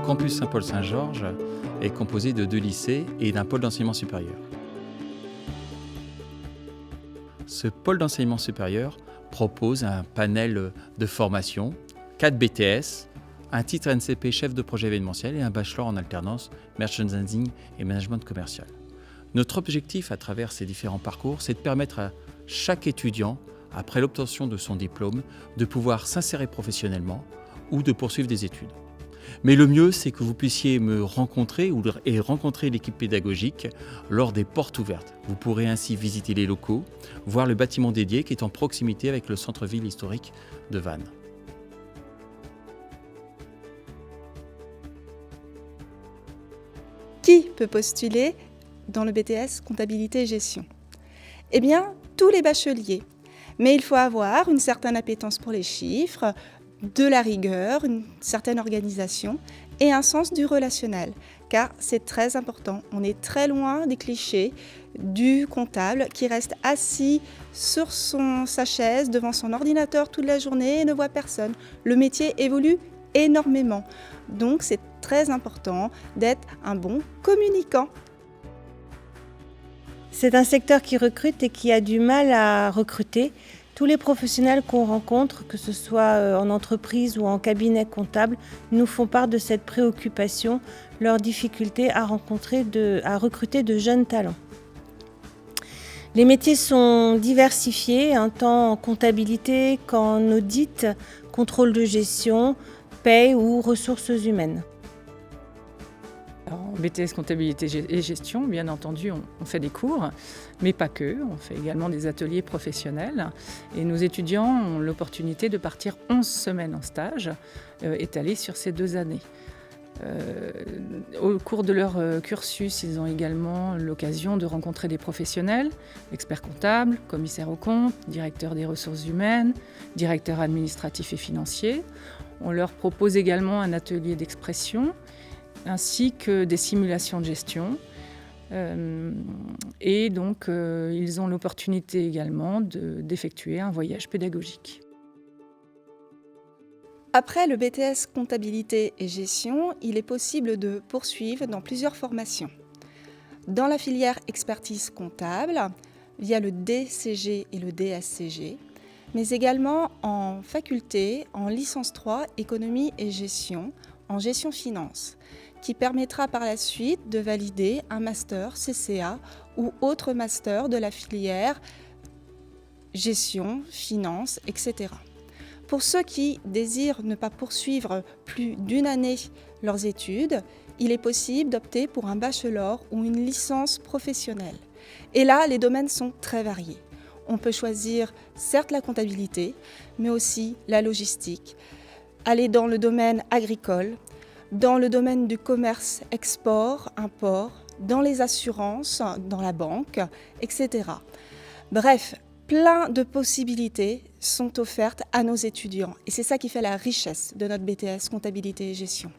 campus Saint-Paul-Saint-Georges est composé de 2 lycées et d'un pôle d'enseignement supérieur. Ce pôle d'enseignement supérieur propose un panel de formation, 4 BTS, un titre NCP chef de projet événementiel et un bachelor en alternance merchandising et management commercial. Notre objectif à travers ces différents parcours, c'est de permettre à chaque étudiant, après l'obtention de son diplôme, de pouvoir s'insérer professionnellement ou de poursuivre des études. Mais le mieux, c'est que vous puissiez me rencontrer et rencontrer l'équipe pédagogique lors des portes ouvertes. Vous pourrez ainsi visiter les locaux, voir le bâtiment dédié qui est en proximité avec le centre-ville historique de Vannes. Qui peut postuler dans le BTS Comptabilité et Gestion ? Eh bien, tous les bacheliers. Mais il faut avoir une certaine appétence pour les chiffres, de la rigueur, une certaine organisation et un sens du relationnel. Car c'est très important, on est très loin des clichés du comptable qui reste assis sur sa chaise devant son ordinateur toute la journée et ne voit personne. Le métier évolue énormément. Donc c'est très important d'être un bon communicant. C'est un secteur qui recrute et qui a du mal à recruter. Tous les professionnels qu'on rencontre, que ce soit en entreprise ou en cabinet comptable, nous font part de cette préoccupation, leur difficulté à recruter de jeunes talents. Les métiers sont diversifiés, tant en comptabilité qu'en audit, contrôle de gestion, paie ou ressources humaines. Alors, en BTS Comptabilité et Gestion, bien entendu, on fait des cours, mais pas que. On fait également des ateliers professionnels. Et nos étudiants ont l'opportunité de partir 11 semaines en stage, étalés sur ces 2 années. Au cours de leur cursus, ils ont également l'occasion de rencontrer des professionnels, experts comptables, commissaires aux comptes, directeurs des ressources humaines, directeurs administratifs et financiers. On leur propose également un atelier d'expression, ainsi que des simulations de gestion. Et donc, ils ont l'opportunité également d'effectuer un voyage pédagogique. Après le BTS Comptabilité et Gestion, il est possible de poursuivre dans plusieurs formations. Dans la filière expertise comptable, via le DCG et le DSCG, mais également en faculté, en licence 3, économie et gestion, en gestion finance, qui permettra par la suite de valider un master CCA ou autre master de la filière gestion, finance, etc. Pour ceux qui désirent ne pas poursuivre plus d'1 année leurs études, il est possible d'opter pour un bachelor ou une licence professionnelle. Et là, les domaines sont très variés. On peut choisir certes la comptabilité, mais aussi la logistique, aller dans le domaine agricole, dans le domaine du commerce export, import, dans les assurances, dans la banque, etc. Bref, plein de possibilités sont offertes à nos étudiants et c'est ça qui fait la richesse de notre BTS Comptabilité et Gestion.